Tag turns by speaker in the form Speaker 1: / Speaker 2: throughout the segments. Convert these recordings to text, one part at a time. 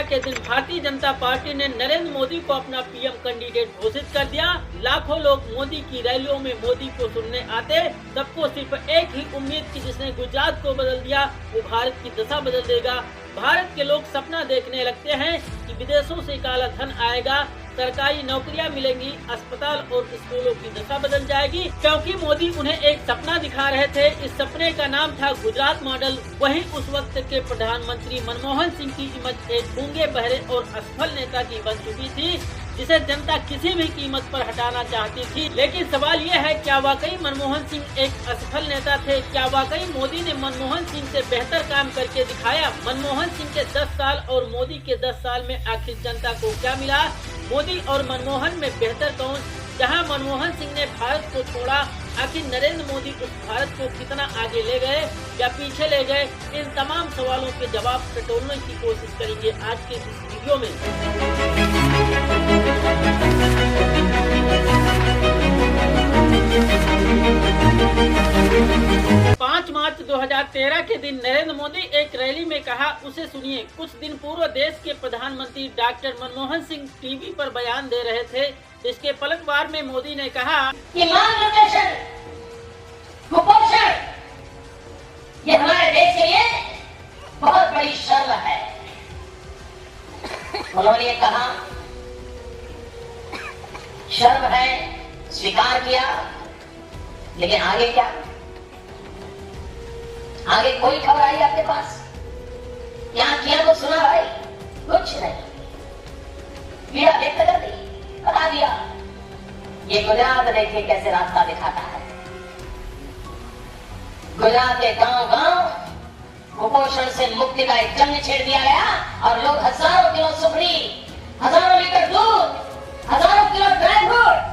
Speaker 1: 13 के दिन भारतीय जनता पार्टी ने नरेंद्र मोदी को अपना पीएम कैंडिडेट घोषित कर दिया। लाखों लोग मोदी की रैलियों में मोदी को सुनने आते। सबको सिर्फ एक ही उम्मीद की जिसने गुजरात को बदल दिया वो भारत की दशा बदल देगा। भारत के लोग सपना देखने लगते हैं कि विदेशों से काला धन आएगा, सरकारी नौकरियां मिलेंगी, अस्पताल और स्कूलों की दशा बदल जाएगी, क्योंकि मोदी उन्हें एक सपना दिखा रहे थे। इस सपने का नाम था गुजरात मॉडल। वहीं उस वक्त के प्रधानमंत्री मनमोहन सिंह की इमेज एक गूंगे बहरे और असफल नेता की बन चुकी थी, जिसे जनता किसी भी कीमत पर हटाना चाहती थी। लेकिन सवाल ये है, क्या वाकई मनमोहन सिंह एक असफल नेता थे? क्या वाकई मोदी ने मनमोहन सिंह से बेहतर काम करके दिखाया? मनमोहन सिंह के 10 साल और मोदी के 10 साल में आखिर जनता को क्या मिला? मोदी और मनमोहन में बेहतर कौन? जहां मनमोहन सिंह ने भारत को छोड़ा, आखिर नरेंद्र मोदी उस भारत को कितना आगे ले गए या पीछे ले गए? इन तमाम सवालों के जवाब टटोलने की कोशिश करेंगे आज के इस वीडियो में। 5 मार्च 2013 के दिन नरेंद्र मोदी एक रैली में कहा, उसे सुनिए। कुछ दिन पूर्व देश के प्रधानमंत्री डॉक्टर मनमोहन सिंह टीवी पर बयान दे रहे थे। इसके पलटवार में मोदी ने कहा
Speaker 2: कि मालन्यूट्रिशन, कुपोषण ये हमारे देश के लिए बहुत बड़ी शर्म है। उन्होंने कहा शर्म है, स्वीकार किया, लेकिन आगे क्या? आगे कोई खबर आई आपके पास? क्या किया तो सुना भाई? कुछ नहीं। पीड़ा व्यक्त कर दी, बता दिया। ये गुजरात देखिए कैसे रास्ता दिखाता है। गुजरात के गांव-गांव कुपोषण से मुक्ति का एक जंग छेड़ दिया गया और लोग हजारों किलो सुपड़ी, हजारों लीटर दूध, हजारों किलो ड्राई फ्रूट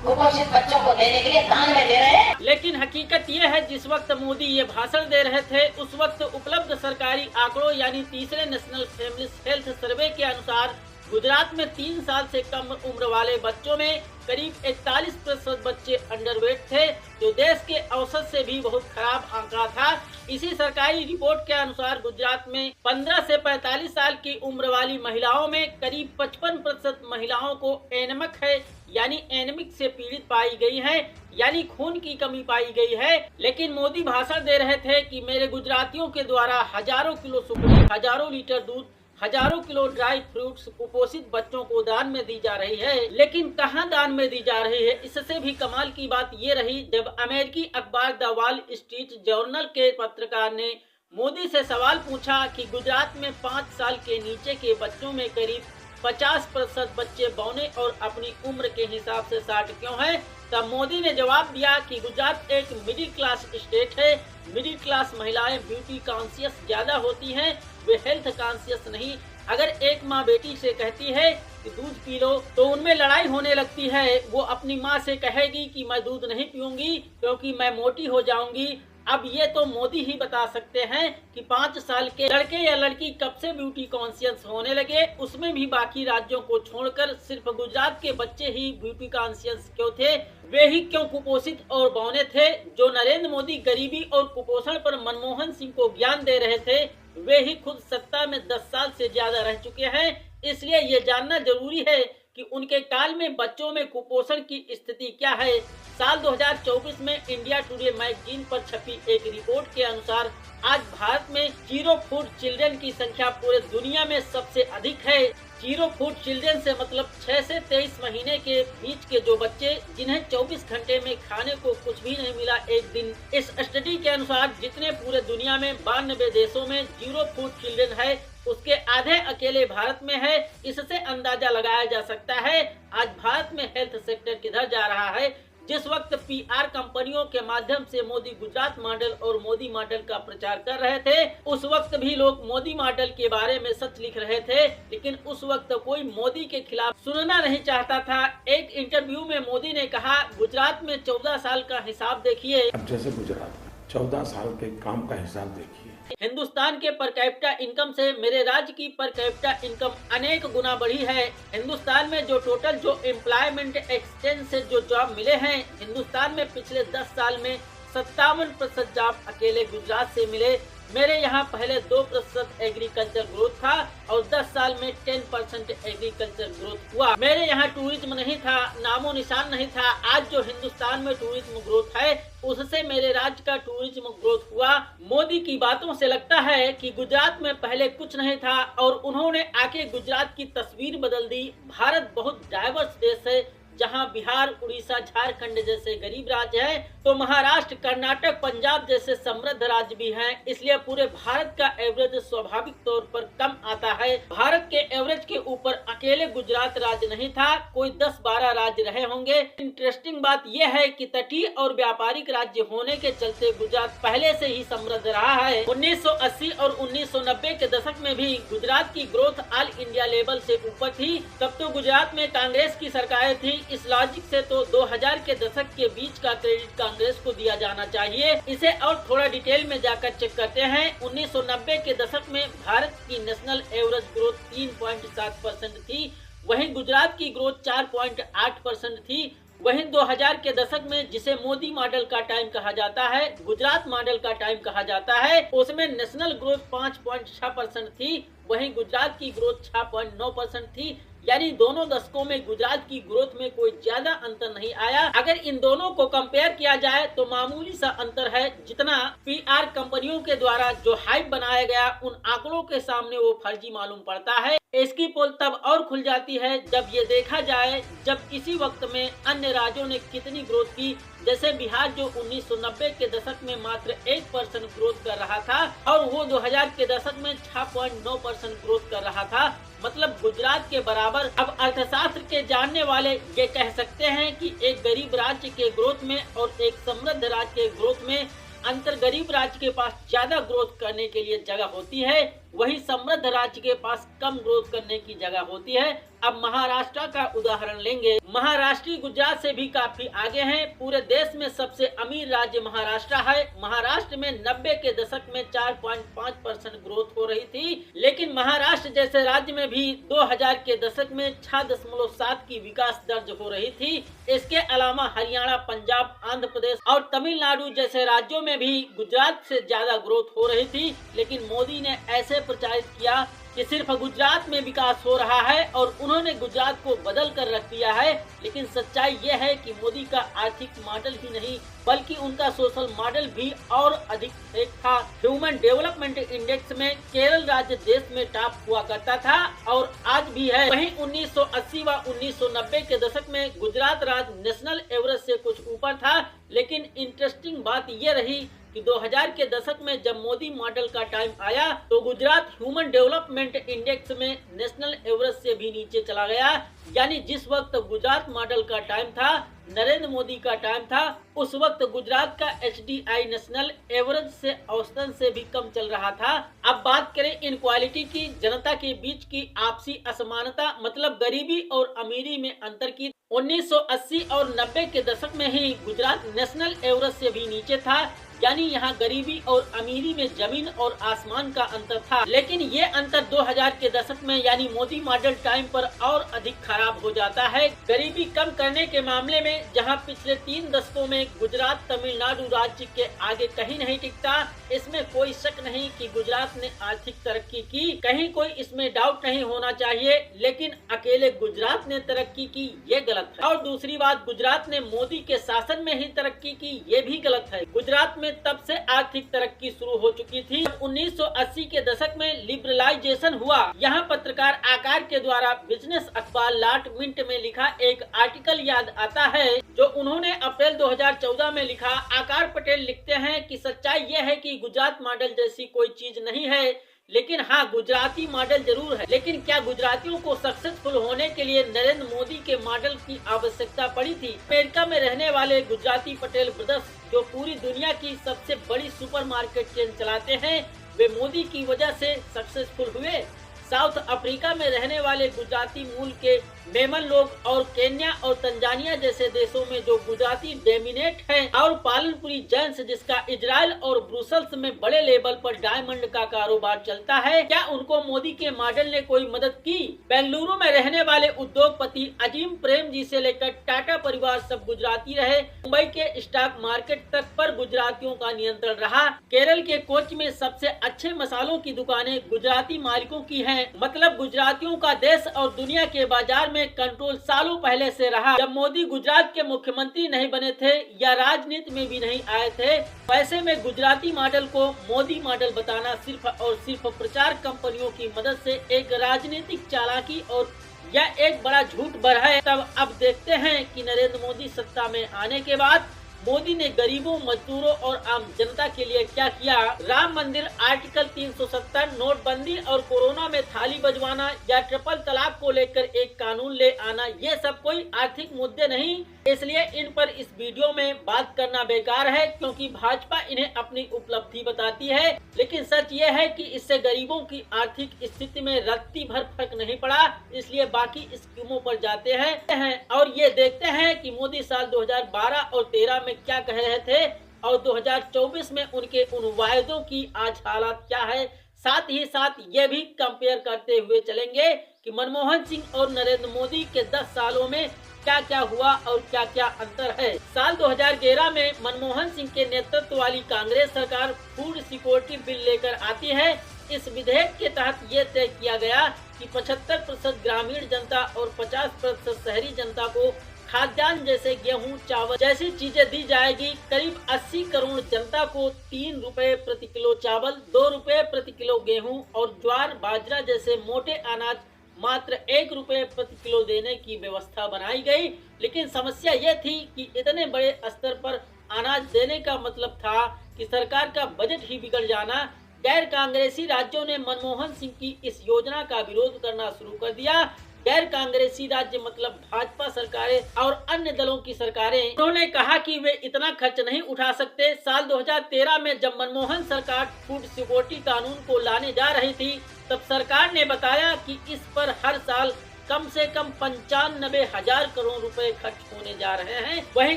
Speaker 2: कुपोषित बच्चों को देने के लिए दान में दे रहे हैं।
Speaker 1: लेकिन हकीकत ये है, जिस वक्त मोदी ये भाषण दे रहे थे उस वक्त उपलब्ध सरकारी आंकड़ों यानी तीसरे नेशनल फैमिली हेल्थ सर्वे के अनुसार गुजरात में 3 साल से कम उम्र वाले बच्चों में करीब 41% बच्चे अंडरवेट थे, जो देश के औसत से भी बहुत खराब आंकड़ा था। इसी सरकारी रिपोर्ट के अनुसार गुजरात में 15 से 45 साल की उम्र वाली महिलाओं में करीब 55% महिलाओं को एनीमिक है, यानी एनीमिक से पीड़ित पाई गई है, यानी खून की कमी पाई गई है। लेकिन मोदी भाषण दे रहे थे कि मेरे गुजरातियों के द्वारा हजारों किलो सुपड़ी, हजारों लीटर दूध, हजारों किलो ड्राई फ्रूट्स कुपोषित बच्चों को दान में दी जा रही है। लेकिन कहां दान में दी जा रही है? इससे भी कमाल की बात ये रही, जब अमेरिकी अखबार द वॉल स्ट्रीट जर्नल के पत्रकार ने मोदी से सवाल पूछा कि गुजरात में 5 साल के नीचे के बच्चों में करीब 50% बच्चे बौने और अपनी उम्र के हिसाब से 60 क्यों है? तब मोदी ने जवाब दिया कि गुजरात एक मिडिल क्लास स्टेट है। मिडिल क्लास महिलाएं ब्यूटी कॉन्शियस ज्यादा होती हैं, वे हेल्थ कॉन्शियस नहीं। अगर एक माँ बेटी से कहती है कि दूध पी लो तो उनमें लड़ाई होने लगती है। वो अपनी माँ से कहेगी कि मैं दूध नहीं पीऊंगी क्योंकि मैं मोटी हो जाऊंगी। अब ये तो मोदी ही बता सकते हैं कि 5 साल के लड़के या लड़की कब से ब्यूटी कॉन्शियस होने लगे, उसमें भी बाकी राज्यों को छोड़कर सिर्फ गुजरात के बच्चे ही ब्यूटी कॉन्शियस क्यों थे? वे ही क्यों कुपोषित और बौने थे? जो नरेंद्र मोदी गरीबी और कुपोषण पर मनमोहन सिंह को ज्ञान दे रहे थे, वे ही खुद सत्ता में 10 साल से ज्यादा रह चुके हैं। इसलिए ये जानना जरूरी है कि उनके काल में बच्चों में कुपोषण की स्थिति क्या है। साल 2024 में इंडिया टुडे मैगजीन पर छपी एक रिपोर्ट के अनुसार आज भारत में 0 फूड चिल्ड्रन की संख्या पूरे दुनिया में सबसे अधिक है। 0 फूड चिल्ड्रन से मतलब 6 से 23 महीने के बीच के जो बच्चे जिन्हें 24 घंटे में खाने को कुछ भी नहीं मिला एक दिन। इस स्टडी के अनुसार जितने पूरे दुनिया में 92 देशों में 0 फूड चिल्ड्रन है, उसके आधे अकेले भारत में है। इससे अंदाजा लगाया जा सकता है आज भारत में हेल्थ सेक्टर किधर जा रहा है। जिस वक्त पीआर कंपनियों के माध्यम से मोदी गुजरात मॉडल और मोदी मॉडल का प्रचार कर रहे थे, उस वक्त भी लोग मोदी मॉडल के बारे में सच लिख रहे थे, लेकिन उस वक्त कोई मोदी के खिलाफ सुनना नहीं चाहता था। एक इंटरव्यू में मोदी ने कहा, गुजरात में 14 साल का हिसाब देखिए।
Speaker 3: अब जैसे गुजरात 14 साल के काम का हिसाब देखिए।
Speaker 1: हिंदुस्तान के पर कैपिटा इनकम से मेरे राज्य की पर कैपिटा इनकम अनेक गुना बढ़ी है। हिंदुस्तान में जो एम्प्लॉयमेंट एक्सचेंज से जो जॉब मिले हैं, हिंदुस्तान में पिछले 10 साल में 57% जॉब अकेले गुजरात से मिले। मेरे यहाँ पहले 2% एग्रीकल्चर ग्रोथ था, और 10 साल में 10% एग्रीकल्चर ग्रोथ हुआ। मेरे यहाँ टूरिज्म नहीं था, नामो निशान नहीं था। आज जो हिंदुस्तान में टूरिज्म ग्रोथ है उससे मेरे राज्य का टूरिज्म ग्रोथ हुआ। मोदी की बातों से लगता है कि गुजरात में पहले कुछ नहीं था और उन्होंने आके गुजरात की तस्वीर बदल दी। भारत बहुत डाइवर्स देश है, जहां बिहार, उड़ीसा, झारखंड जैसे गरीब राज्य हैं, तो महाराष्ट्र, कर्नाटक, पंजाब जैसे समृद्ध राज्य भी हैं। इसलिए पूरे भारत का एवरेज स्वाभाविक तौर पर कम आता है। भारत के एवरेज के ऊपर अकेले गुजरात राज्य नहीं था, कोई 10-12 राज्य रहे होंगे। इंटरेस्टिंग बात यह है कि तटीय और व्यापारिक राज्य होने के चलते गुजरात पहले से ही समृद्ध रहा है। 1980 और 1990 के दशक में भी गुजरात की ग्रोथ ऑल इंडिया लेवल से ऊपर थी। तब तो गुजरात में कांग्रेस की सरकारें थी। इस लॉजिक से तो 2000 के दशक के बीच का क्रेडिट कांग्रेस को दिया जाना चाहिए। इसे और थोड़ा डिटेल में जाकर चेक करते हैं। 1990 के दशक में भारत की नेशनल एवरेज ग्रोथ 3.7% थी, वहीं गुजरात की ग्रोथ 4.8% थी। वहीं 2000 के दशक में, जिसे मोदी मॉडल का टाइम कहा जाता है, गुजरात मॉडल का टाइम कहा जाता है, उसमें नेशनल ग्रोथ 5.6% थी, वहीं गुजरात की ग्रोथ 6.9% थी। यानी दोनों दशकों में गुजरात की ग्रोथ में कोई ज्यादा अंतर नहीं आया। अगर इन दोनों को कंपेयर किया जाए तो मामूली सा अंतर है। जितना पीआर कंपनियों के द्वारा जो हाइप बनाया गया, उन आंकड़ों के सामने वो फर्जी मालूम पड़ता है। इसकी पोल तब और खुल जाती है जब ये देखा जाए जब इसी वक्त में अन्य राज्यों ने कितनी ग्रोथ की। जैसे बिहार, जो 1990 के दशक में मात्र 1% ग्रोथ कर रहा था और वो 2000 के दशक में 6.9% ग्रोथ कर रहा था, मतलब गुजरात के बराबर। अब अर्थशास्त्र के जानने वाले ये कह सकते हैं कि एक गरीब राज्य के ग्रोथ में और एक समृद्ध राज्य के ग्रोथ में अंतर। गरीब राज्य के पास ज्यादा ग्रोथ करने के लिए जगह होती है, वही समृद्ध राज्य के पास कम ग्रोथ करने की जगह होती है। अब महाराष्ट्र का उदाहरण लेंगे। महाराष्ट्र गुजरात से भी काफी आगे हैं। पूरे देश में सबसे अमीर राज्य महाराष्ट्र है। महाराष्ट्र में 90 के दशक में 4.5% ग्रोथ हो रही थी, लेकिन महाराष्ट्र जैसे राज्य में भी 2000 के दशक में 6.7 की विकास दर्ज हो रही थी। इसके अलावा हरियाणा, पंजाब, आंध्र प्रदेश और तमिलनाडु जैसे राज्यों में भी गुजरात से ज्यादा ग्रोथ हो रही थी। लेकिन मोदी ने ऐसे प्रचारित किया कि सिर्फ गुजरात में विकास हो रहा है और उन्होंने गुजरात को बदल कर रख दिया है। लेकिन सच्चाई यह है कि मोदी का आर्थिक मॉडल ही नहीं बल्कि उनका सोशल मॉडल भी और अधिक एक था। ह्यूमन डेवलपमेंट इंडेक्स में केरल राज्य देश में टॉप हुआ करता था और आज भी है। वहीं 1980 व 1990 के दशक में गुजरात राज्य नेशनल एवरेज से कुछ ऊपर था। लेकिन इंटरेस्टिंग बात यह रही कि 2000 के दशक में जब मोदी मॉडल का टाइम आया तो गुजरात ह्यूमन डेवलपमेंट इंडेक्स में नेशनल एवरेज से भी नीचे चला गया। यानी जिस वक्त गुजरात मॉडल का टाइम था, नरेंद्र मोदी का टाइम था, उस वक्त गुजरात का HDI नेशनल एवरेज से औसतन से भी कम चल रहा था। अब बात करें इनक्वालिटी की, जनता के बीच की आपसी असमानता, मतलब गरीबी और अमीरी में अंतर की। 1980 और 90 के दशक में ही गुजरात नेशनल एवरेज से भी नीचे था। यानी यहाँ गरीबी और अमीरी में जमीन और आसमान का अंतर था। लेकिन ये अंतर 2000 के दशक में यानी मोदी मॉडल टाइम पर और अधिक खराब हो जाता है। गरीबी कम करने के मामले में जहाँ पिछले 3 दशकों में गुजरात तमिलनाडु राज्य के आगे कहीं नहीं टिकता, इसमें कोई शक नहीं कि गुजरात ने आर्थिक तरक्की की, कहीं कोई इसमें डाउट नहीं होना चाहिए। लेकिन अकेले गुजरात ने तरक्की की, ये गलत है। और दूसरी बात, गुजरात ने मोदी के शासन में ही तरक्की की, ये भी गलत है। गुजरात में तब से आर्थिक तरक्की शुरू हो चुकी थी। 1980 के दशक में लिबरलाइजेशन हुआ। यहाँ पत्रकार आकार के द्वारा बिजनेस अखबार लॉट मिंट में लिखा एक आर्टिकल याद आता है जो उन्होंने अप्रैल 2014 में लिखा। आकार पटेल लिखते हैं कि सच्चाई यह है कि गुजरात मॉडल जैसी कोई चीज नहीं है, लेकिन हाँ गुजराती मॉडल जरूर है। लेकिन क्या गुजरातियों को सक्सेसफुल होने के लिए नरेंद्र मोदी के मॉडल की आवश्यकता पड़ी थी? अमेरिका में रहने वाले गुजराती पटेल ब्रदर्स, जो पूरी दुनिया की सबसे बड़ी सुपरमार्केट चेन चलाते हैं, वे मोदी की वजह से सक्सेसफुल हुए। साउथ अफ्रीका में रहने वाले गुजराती मूल के मेमन लोग और केन्या और तंजानिया जैसे देशों में जो गुजराती डोमिनेट हैं, और पालनपुरी जैन्स जिसका इजराइल और ब्रुसेल्स में बड़े लेवल पर डायमंड का कारोबार चलता है, क्या उनको मोदी के मॉडल ने कोई मदद की? बेंगलुरु में रहने वाले उद्योगपति अजीम प्रेम जी से लेकर टाटा परिवार सब गुजराती रहे। मुंबई के स्टॉक मार्केट तक पर गुजरातियों का नियंत्रण रहा। केरल के कोच्चि में सबसे अच्छे मसालों की दुकानें गुजराती मालिकों की हैं। हैं। मतलब गुजरातियों का देश और दुनिया के बाजार में कंट्रोल सालों पहले से रहा। जब मोदी गुजरात के मुख्यमंत्री नहीं बने थे या राजनीति में भी नहीं आए थे, ऐसे में गुजराती मॉडल को मोदी मॉडल बताना सिर्फ और सिर्फ प्रचार कंपनियों की मदद से एक राजनीतिक चालाकी और यह एक बड़ा झूठ भर है। तब अब देखते हैं कि नरेंद्र मोदी सत्ता में आने के बाद मोदी ने गरीबों, मजदूरों और आम जनता के लिए क्या किया। राम मंदिर, आर्टिकल 370, नोटबंदी और कोरोना में थाली बजवाना या ट्रिपल तलाक को लेकर एक कानून ले आना, ये सब कोई आर्थिक मुद्दे नहीं, इसलिए इन पर इस वीडियो में बात करना बेकार है, क्योंकि भाजपा इन्हें अपनी उपलब्धि बताती है। लेकिन सच ये है कि इससे गरीबों की आर्थिक स्थिति में रत्ती भर फर्क नहीं पड़ा, इसलिए बाकी स्कीमों पर जाते हैं और ये देखते हैं कि मोदी साल 2012 और 13 में क्या कह रहे थे और 2024 में उनके उन वायदों की आज हालात क्या है। साथ ही साथ ये भी कंपेयर करते हुए चलेंगे कि मनमोहन सिंह और नरेंद्र मोदी के 10 सालों में क्या क्या हुआ और क्या क्या अंतर है। साल 2011 में मनमोहन सिंह के नेतृत्व वाली कांग्रेस सरकार फूड सिक्योरिटी बिल लेकर आती है। इस विधेयक के तहत ये तय किया गया कि 75% ग्रामीण जनता और 50% शहरी जनता को खाद्यान्न जैसे गेहूं, चावल जैसी चीजें दी जाएगी। करीब 80 करोड़ जनता को 3 रुपए प्रति किलो चावल, 2 रुपए प्रति किलो गेहूं और ज्वार, बाजरा जैसे मोटे अनाज मात्र 1 रुपए प्रति किलो देने की व्यवस्था बनाई गई। लेकिन समस्या ये थी कि इतने बड़े स्तर पर अनाज देने का मतलब था कि सरकार का बजट ही बिगड़ जाना। गैर कांग्रेसी राज्यों ने मनमोहन सिंह की इस योजना का विरोध करना शुरू कर दिया। गैर कांग्रेसी राज्य मतलब भाजपा सरकारें और अन्य दलों की सरकारें, उन्होंने कहा कि वे इतना खर्च नहीं उठा सकते। साल 2013 में जब मनमोहन सरकार फूड सिक्योरिटी कानून को लाने जा रही थी, तब सरकार ने बताया कि इस पर हर साल कम से कम 95,000 करोड़ रुपए खर्च होने जा रहे हैं। वहीं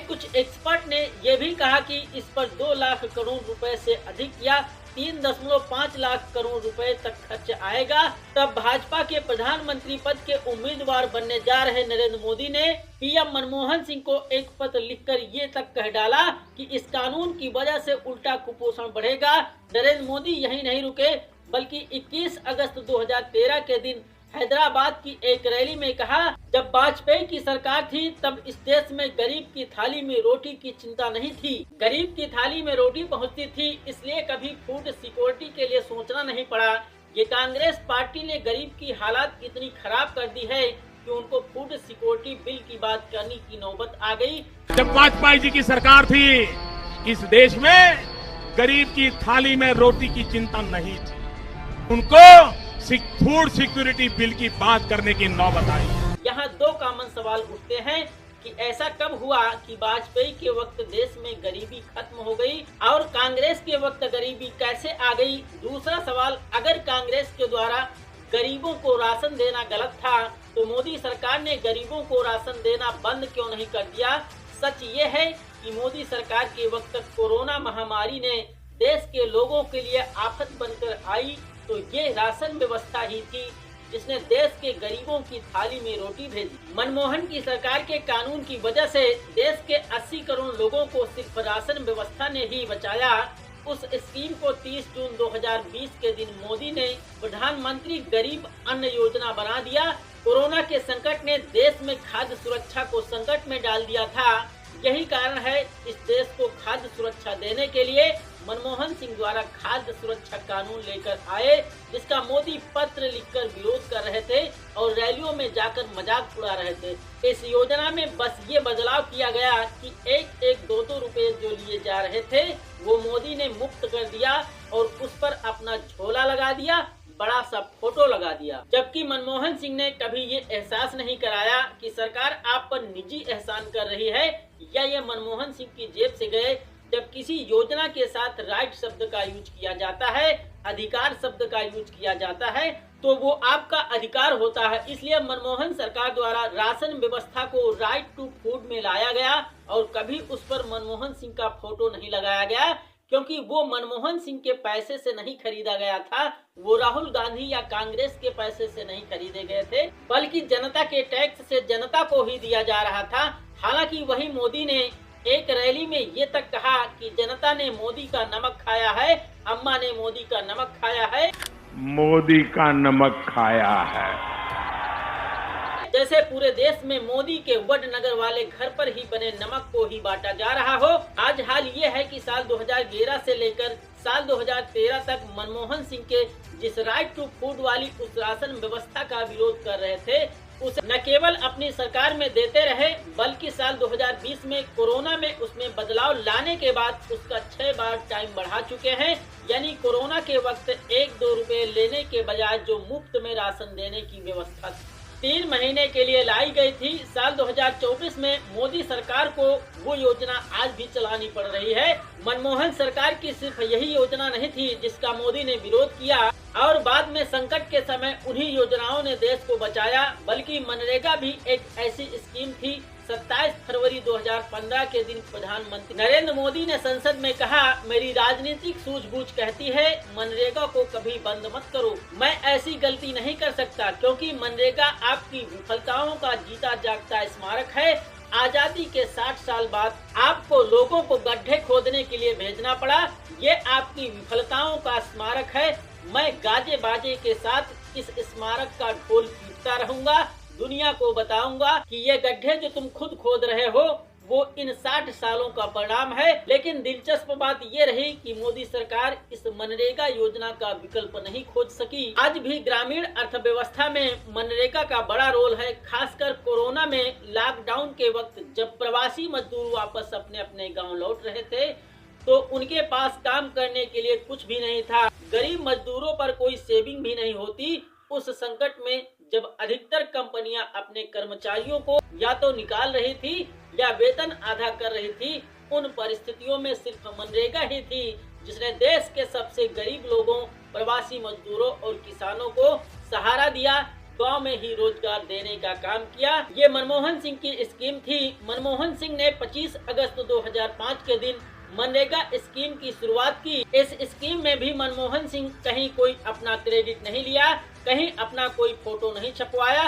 Speaker 1: कुछ एक्सपर्ट ने यह भी कहा कि इस पर 2 लाख करोड़ रुपए से अधिक या 3.5 लाख करोड़ रुपए तक खर्च आएगा। तब भाजपा के प्रधानमंत्री पद के उम्मीदवार बनने जा रहे नरेंद्र मोदी ने पीएम मनमोहन सिंह को एक पत्र लिखकर ये तक कह डाला कि इस कानून की वजह से उल्टा कुपोषण बढ़ेगा। नरेंद्र मोदी यही नहीं रुके, बल्कि 21 अगस्त 2013 के दिन हैदराबाद की एक रैली में कहा, जब वाजपेयी की सरकार थी तब इस देश में गरीब की थाली में रोटी की चिंता नहीं थी। गरीब की थाली में रोटी पहुंचती थी, इसलिए कभी फूड सिक्योरिटी के लिए सोचना नहीं पड़ा। ये कांग्रेस पार्टी ने गरीब की हालत इतनी खराब कर दी है कि उनको फूड सिक्योरिटी बिल की बात करने की नौबत आ गई।
Speaker 4: जब वाजपेयी जी की सरकार थी, इस देश में गरीब की थाली में रोटी की चिंता नहीं थी, उनको फूड सिक्योरिटी बिल की बात करने की नौबत आई।
Speaker 1: यहाँ 2 कॉमन सवाल उठते हैं कि ऐसा कब हुआ कि वाजपेयी के वक्त देश में गरीबी खत्म हो गई और कांग्रेस के वक्त गरीबी कैसे आ गई। दूसरा सवाल, अगर कांग्रेस के द्वारा गरीबों को राशन देना गलत था तो मोदी सरकार ने गरीबों को राशन देना बंद क्यों नहीं कर दिया। सच ये है कि मोदी सरकार के वक्त कोरोना महामारी ने देश के लोगों के लिए आफत बनकर आई, तो ये राशन व्यवस्था ही थी जिसने देश के गरीबों की थाली में रोटी भेजी। मनमोहन की सरकार के कानून की वजह से देश के 80 करोड़ लोगों को सिर्फ राशन व्यवस्था ने ही बचाया। उस स्कीम को 30 जून 2020 के दिन मोदी ने प्रधानमंत्री गरीब अन्न योजना बना दिया। कोरोना के संकट ने देश में खाद्य सुरक्षा को संकट में डाल दिया था। यही कारण है इस देश को खाद्य सुरक्षा देने के लिए मनमोहन सिंह द्वारा खाद्य सुरक्षा कानून लेकर आए, जिसका मोदी पत्र लिखकर विरोध कर रहे थे और रैलियों में जाकर मजाक उड़ा रहे थे। इस योजना में बस ये बदलाव किया गया कि 1-2 रुपए जो लिए जा रहे थे वो मोदी ने मुफ्त कर दिया और उस पर अपना झोला लगा दिया, बड़ा सा फोटो लगा दिया। जबकि मनमोहन सिंह ने कभी ये एहसास नहीं कराया कि सरकार आप पर निजी एहसान कर रही है या ये मनमोहन सिंह की जेब से गए। जब किसी योजना के साथ राइट शब्द का यूज किया जाता है, अधिकार शब्द का यूज किया जाता है, तो वो आपका अधिकार होता है। इसलिए मनमोहन सरकार द्वारा राशन व्यवस्था को राइट टू फूड में लाया गया और कभी उस पर मनमोहन सिंह का फोटो नहीं लगाया गया, क्योंकि वो मनमोहन सिंह के पैसे से नहीं खरीदा गया था, वो राहुल गांधी या कांग्रेस के पैसे से नहीं खरीदे गए थे, बल्कि जनता के टैक्स से जनता को ही दिया जा रहा था। हालांकि वही मोदी ने एक रैली में ये तक कहा कि जनता ने मोदी का नमक खाया है, अम्मा ने मोदी का नमक खाया है।
Speaker 4: मोदी का नमक खाया है।
Speaker 1: जैसे पूरे देश में मोदी के वडनगर वाले घर पर ही बने नमक को ही बांटा जा रहा हो। आज हाल ये है कि साल 2011 से लेकर साल 2013 तक मनमोहन सिंह के जिस राइट टू फूड वाली उस राशन व्यवस्था का विरोध कर रहे थे, उसे न केवल अपनी सरकार में देते रहे, बल्कि साल 2020 में कोरोना में उसमें बदलाव लाने के बाद उसका 6 बार टाइम बढ़ा चुके हैं। यानी कोरोना के वक्त 1-2 रुपए लेने के बजाय जो मुफ्त में राशन देने की व्यवस्था 3 महीने के लिए लाई गई थी, साल 2024 में मोदी सरकार को वो योजना आज भी चलानी पड़ रही है। मनमोहन सरकार की सिर्फ यही योजना नहीं थी जिसका मोदी ने विरोध किया और बाद में संकट के समय उन्हीं योजनाओं ने देश को बचाया, बल्कि मनरेगा भी एक ऐसी स्कीम थी। 27 फरवरी 2015 के दिन प्रधानमंत्री नरेंद्र मोदी ने संसद में कहा, मेरी राजनीतिक सूझबूझ कहती है मनरेगा को कभी बंद मत करो। मैं ऐसी गलती नहीं कर सकता क्योंकि मनरेगा आपकी विफलताओं का जीता जागता स्मारक है। आजादी के 60 साल बाद आपको लोगों को गड्ढे खोदने के लिए भेजना पड़ा, ये आपकी विफलताओं का स्मारक है। मैं गाजे बाजे के साथ इस स्मारक का ढोल पीटता रहूंगा, दुनिया को बताऊंगा कि ये गड्ढे जो तुम खुद खोद रहे हो वो इन 60 सालों का परिणाम है। लेकिन दिलचस्प बात ये रही कि मोदी सरकार इस मनरेगा योजना का विकल्प नहीं खोज सकी। आज भी ग्रामीण अर्थव्यवस्था में मनरेगा का बड़ा रोल है, खासकर कोरोना में लॉकडाउन के वक्त जब प्रवासी मजदूर वापस अपने अपने गाँव लौट रहे थे तो उनके पास काम करने के लिए कुछ भी नहीं था। गरीब मजदूरों पर कोई सेविंग भी नहीं होती। उस संकट में जब अधिकतर कंपनियां अपने कर्मचारियों को या तो निकाल रही थी या वेतन आधा कर रही थी, उन परिस्थितियों में सिर्फ मनरेगा ही थी जिसने देश के सबसे गरीब लोगों, प्रवासी मजदूरों और किसानों को सहारा दिया, गांव में ही रोजगार देने का काम किया। ये मनमोहन सिंह की स्कीम थी। मनमोहन सिंह ने 25 अगस्त 2005 के दिन मनरेगा स्कीम की शुरुआत की। इस स्कीम में भी मनमोहन सिंह कहीं कोई अपना क्रेडिट नहीं लिया, कहीं अपना कोई फोटो नहीं छपवाया,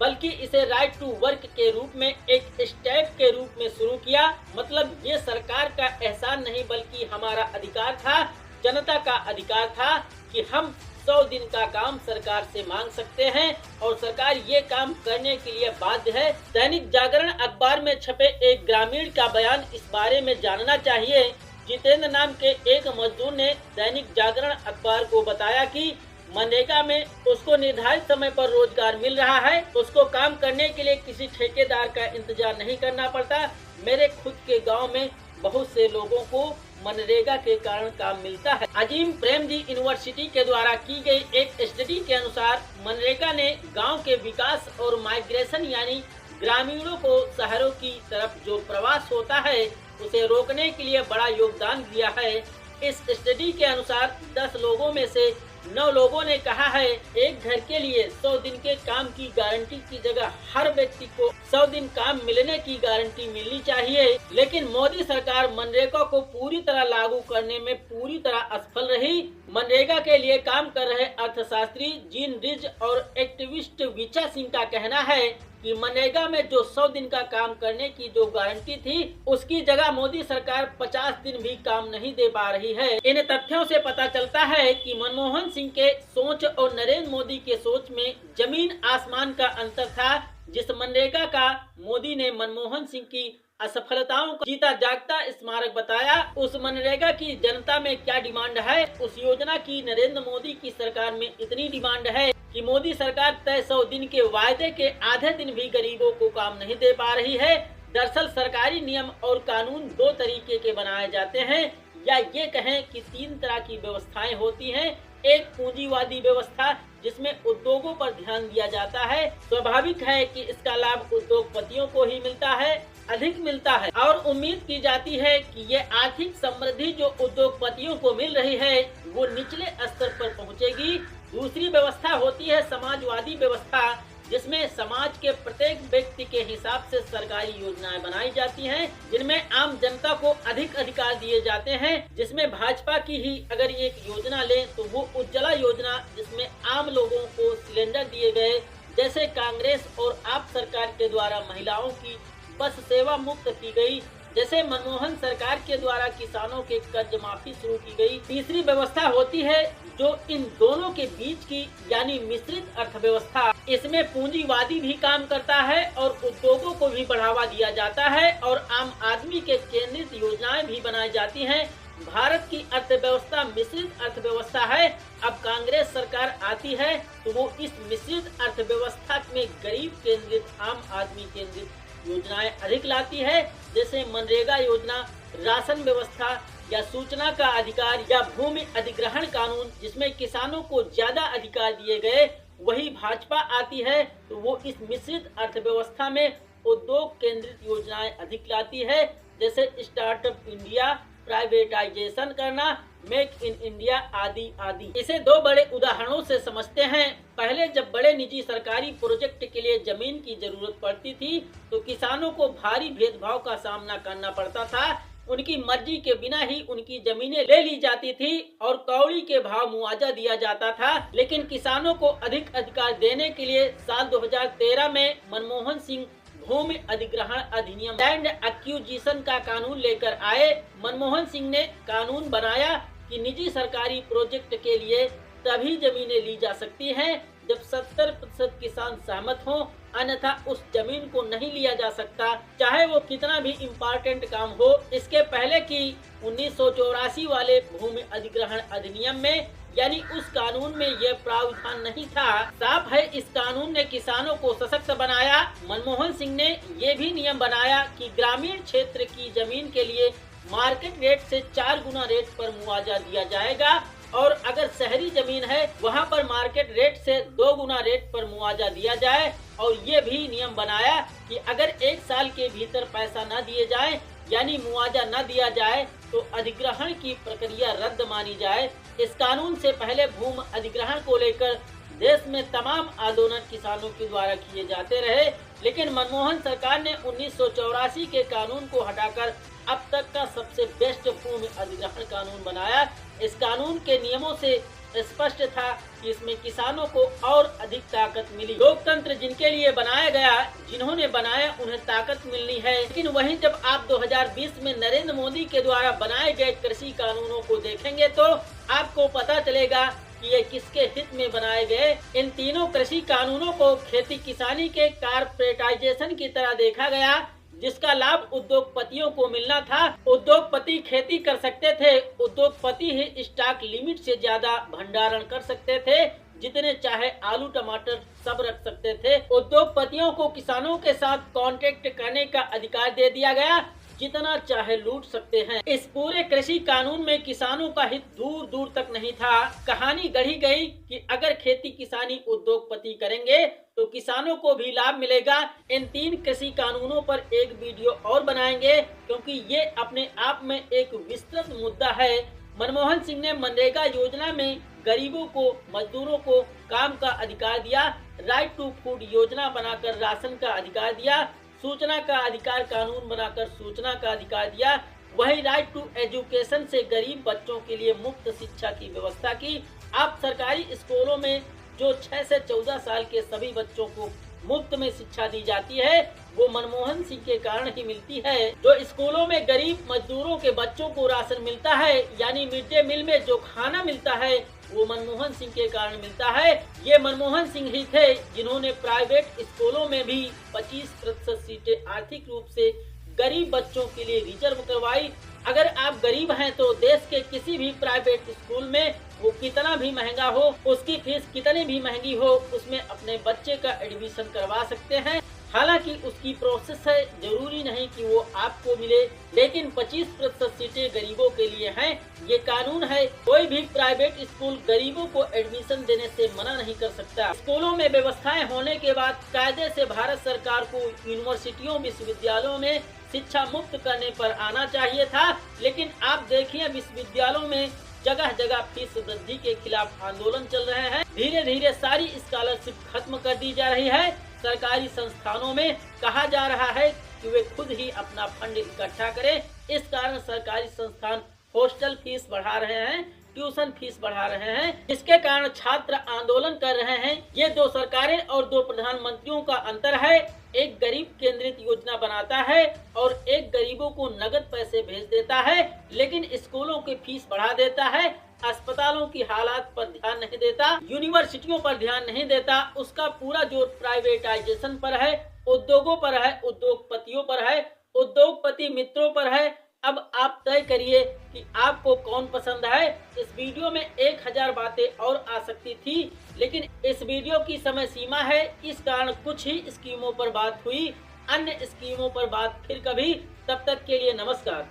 Speaker 1: बल्कि इसे राइट टू वर्क के रूप में एक स्टेप के रूप में शुरू किया। मतलब ये सरकार का एहसान नहीं बल्कि हमारा अधिकार था, जनता का अधिकार था कि हम 100 दिन का काम सरकार से मांग सकते हैं और सरकार ये काम करने के लिए बाध्य है। दैनिक जागरण अखबार में छपे एक ग्रामीण का बयान इस बारे में जानना चाहिए। जितेंद्र नाम के एक मजदूर ने दैनिक जागरण अखबार को बताया कि मनरेगा में उसको निर्धारित समय पर रोजगार मिल रहा है, उसको काम करने के लिए किसी ठेकेदार का इंतजार नहीं करना पड़ता। मेरे खुद के गाँव में बहुत से लोगों को मनरेगा के कारण काम मिलता है। अजीम प्रेमजी यूनिवर्सिटी के द्वारा की गई एक स्टडी के अनुसार मनरेगा ने गांव के विकास और माइग्रेशन यानी ग्रामीणों को शहरों की तरफ जो प्रवास होता है उसे रोकने के लिए बड़ा योगदान दिया है। इस स्टडी के अनुसार 10 लोगों में से 9 लोगों ने कहा है एक घर के लिए 100 दिन के काम की गारंटी की जगह हर व्यक्ति को 100 दिन काम मिलने की गारंटी मिलनी चाहिए। लेकिन मोदी सरकार मनरेगा को पूरी तरह लागू करने में पूरी तरह असफल रही। मनरेगा के लिए काम कर रहे अर्थशास्त्री जीन रिज और एक्टिविस्ट विचा सिंह का कहना है कि मनरेगा में जो 100 दिन का काम करने की जो गारंटी थी उसकी जगह मोदी सरकार 50 दिन भी काम नहीं दे पा रही है। इन तथ्यों से पता चलता है कि मनमोहन सिंह के सोच और नरेंद्र मोदी के सोच में जमीन आसमान का अंतर था। जिस मनरेगा का मोदी ने मनमोहन सिंह की असफलताओं का जीता जागता स्मारक बताया, उस मनरेगा की जनता में क्या डिमांड है, उस योजना की नरेंद्र मोदी की सरकार में इतनी डिमांड है कि मोदी सरकार तय 100 दिन के वायदे के आधे दिन भी गरीबों को काम नहीं दे पा रही है। दरअसल सरकारी नियम और कानून 2 तरीके के बनाए जाते हैं, या ये कहें कि 3 तरह की व्यवस्थाएं होती हैं। एक पूंजीवादी व्यवस्था जिसमें उद्योगों पर ध्यान दिया जाता है। स्वाभाविक है कि इसका लाभ उद्योगपतियों को ही मिलता है, अधिक मिलता है और उम्मीद की जाती है कि ये आर्थिक समृद्धि जो उद्योगपतियों को मिल रही है वो निचले स्तर पर पहुंचेगी। दूसरी व्यवस्था होती है समाजवादी व्यवस्था, जिसमें समाज के प्रत्येक व्यक्ति के हिसाब से सरकारी योजनाएं बनाई जाती हैं, जिनमें आम जनता को अधिक अधिकार दिए जाते हैं। जिसमें भाजपा की ही अगर एक योजना लें तो वो उज्ज्वला योजना, जिसमें आम लोगों को सिलेंडर दिए गए। जैसे कांग्रेस और आप सरकार के द्वारा महिलाओं की बस सेवा मुक्त की गई। जैसे मनमोहन सरकार के द्वारा किसानों के कर्ज माफी शुरू की गई। तीसरी व्यवस्था होती है जो इन दोनों के बीच की यानी मिश्रित अर्थव्यवस्था। इसमें पूंजीवादी भी काम करता है और उद्योगों को भी बढ़ावा दिया जाता है और आम आदमी के केंद्रित योजनाएं भी बनाई जाती हैं। भारत की अर्थव्यवस्था मिश्रित अर्थव्यवस्था है। अब कांग्रेस सरकार आती है तो वो इस मिश्रित अर्थव्यवस्था में गरीब केंद्रित, आम आदमी केंद्रित योजनाएं अधिक लाती है, जैसे मनरेगा योजना, राशन व्यवस्था या सूचना का अधिकार या भूमि अधिग्रहण कानून, जिसमें किसानों को ज्यादा अधिकार दिए गए। वही भाजपा आती है तो वो इस मिश्रित अर्थव्यवस्था में उद्योग केंद्रित योजनाएं अधिक लाती है, जैसे स्टार्टअप इंडिया, प्राइवेटाइजेशन करना, मेक इन इंडिया आदि आदि। इसे दो बड़े उदाहरणों से समझते हैं। पहले जब बड़े निजी सरकारी प्रोजेक्ट के लिए जमीन की जरूरत पड़ती थी तो किसानों को भारी भेदभाव का सामना करना पड़ता था। उनकी मर्जी के बिना ही उनकी जमीनें ले ली जाती थी और कौड़ी के भाव मुआवजा दिया जाता था। लेकिन किसानों को अधिक अधिकार देने के लिए साल 2013 में मनमोहन सिंह भूमि अधिग्रहण अधिनियम लैंड एक्विजिशन का कानून लेकर आए। मनमोहन सिंह ने कानून बनाया कि निजी सरकारी प्रोजेक्ट के लिए तभी जमीनें ली जा सकती हैं जब 70% किसान सहमत हों, अन्यथा उस जमीन को नहीं लिया जा सकता, चाहे वो कितना भी इम्पोर्टेंट काम हो। इसके पहले की 1984 वाले भूमि अधिग्रहण अधिनियम में यानी उस कानून में यह प्रावधान नहीं था। साफ है इस कानून ने किसानों को सशक्त बनाया। मनमोहन सिंह ने ये भी नियम बनाया कि ग्रामीण क्षेत्र की जमीन के लिए मार्केट रेट से 4 गुना रेट पर मुआवजा दिया जाएगा और अगर शहरी जमीन है वहां पर मार्केट रेट से 2 गुना रेट पर मुआवजा दिया जाए। और ये भी नियम बनाया कि अगर 1 साल के भीतर पैसा न दिए जाए यानी मुआवजा न दिया जाए तो अधिग्रहण की प्रक्रिया रद्द मानी जाए। इस कानून से पहले भूमि अधिग्रहण को लेकर देश में तमाम आंदोलन किसानों के द्वारा किए जाते रहे, लेकिन मनमोहन सरकार ने 1984 के कानून को हटाकर अब तक का सबसे बेस्ट भूमि अधिग्रहण कानून बनाया। इस कानून के नियमों से स्पष्ट था कि इसमें किसानों को और अधिक ताकत मिली। लोकतंत्र जिनके लिए बनाया गया, जिन्होंने बनाया, उन्हें ताकत मिलनी है। लेकिन वहीं जब आप 2020 में नरेंद्र मोदी के द्वारा बनाए गए कृषि कानूनों को देखेंगे तो आपको पता चलेगा कि ये किसके हित में बनाए गए। इन तीनों कृषि कानूनों को खेती किसानी के कारपोरेटाइजेशन की तरह देखा गया, जिसका लाभ उद्योगपतियों को मिलना था। उद्योगपति खेती कर सकते थे, उद्योगपति ही स्टॉक लिमिट से ज्यादा भंडारण कर सकते थे, जितने चाहे आलू टमाटर सब रख सकते थे। उद्योगपतियों को किसानों के साथ कॉन्ट्रैक्ट करने का अधिकार दे दिया गया, जितना चाहे लूट सकते हैं। इस पूरे कृषि कानून में किसानों का हित दूर दूर तक नहीं था। कहानी गढ़ी गई कि अगर खेती किसानी उद्योगपति करेंगे तो किसानों को भी लाभ मिलेगा। इन 3 कृषि कानूनों पर एक वीडियो और बनाएंगे क्योंकि ये अपने आप में एक विस्तृत मुद्दा है। मनमोहन सिंह ने मनरेगा योजना में गरीबों को, मजदूरों को काम का अधिकार दिया, राइट टू फूड योजना बनाकर राशन का अधिकार दिया, सूचना का अधिकार कानून बनाकर सूचना का अधिकार दिया। वही राइट टू एजुकेशन से गरीब बच्चों के लिए मुफ्त शिक्षा की व्यवस्था की। अब सरकारी स्कूलों में जो 6 से 14 साल के सभी बच्चों को मुफ्त में शिक्षा दी जाती है वो मनमोहन सिंह के कारण ही मिलती है। जो स्कूलों में गरीब मजदूरों के बच्चों को राशन मिलता है यानी मिड डे मील में जो खाना मिलता है वो मनमोहन सिंह के कारण मिलता है। ये मनमोहन सिंह ही थे जिन्होंने प्राइवेट स्कूलों में भी 25% सीटें आर्थिक रूप से गरीब बच्चों के लिए रिजर्व करवाई। अगर आप गरीब हैं तो देश के किसी भी प्राइवेट स्कूल में वो कितना भी महंगा हो, उसकी फीस कितनी भी महंगी हो, उसमें अपने बच्चे का एडमिशन करवा सकते हैं। हालांकि उसकी प्रोसेस है, जरूरी नहीं कि वो आपको मिले, लेकिन 25% सीटें गरीबों के लिए हैं। ये कानून है, कोई भी प्राइवेट स्कूल गरीबों को एडमिशन देने से मना नहीं कर सकता। स्कूलों में व्यवस्थाएं होने के बाद कायदे से भारत सरकार को यूनिवर्सिटियों, विश्वविद्यालयों में शिक्षा मुफ्त करने पर आना चाहिए था, लेकिन आप देखिए विश्वविद्यालयों में जगह जगह फीस वृद्धि के खिलाफ आंदोलन चल रहे हैं। धीरे धीरे सारी स्कॉलरशिप खत्म कर दी जा रही है। सरकारी संस्थानों में कहा जा रहा है कि वे खुद ही अपना फंड इकट्ठा करें। इस कारण सरकारी संस्थान हॉस्टल फीस बढ़ा रहे हैं, ट्यूशन फीस बढ़ा रहे हैं, जिसके कारण छात्र आंदोलन कर रहे हैं। ये 2 सरकारें और 2 प्रधानमंत्रियों का अंतर है। एक गरीब केंद्रित योजना बनाता है और एक गरीबों को नगद पैसे भेज देता है, लेकिन स्कूलों की फीस बढ़ा देता है, अस्पतालों की हालात पर ध्यान नहीं देता, यूनिवर्सिटियों पर ध्यान नहीं देता, उसका पूरा जोर प्राइवेटाइजेशन पर है, उद्योगों पर है, उद्योगपतियों पर है, उद्योगपति मित्रों पर है। अब आप तय करिए कि आपको कौन पसंद है। इस वीडियो में 1000 बातें और आ सकती थी, लेकिन इस वीडियो की समय सीमा है, इस कारण कुछ ही स्कीमों पर बात हुई, अन्य स्कीमों पर बात फिर कभी। तब तक के लिए नमस्कार।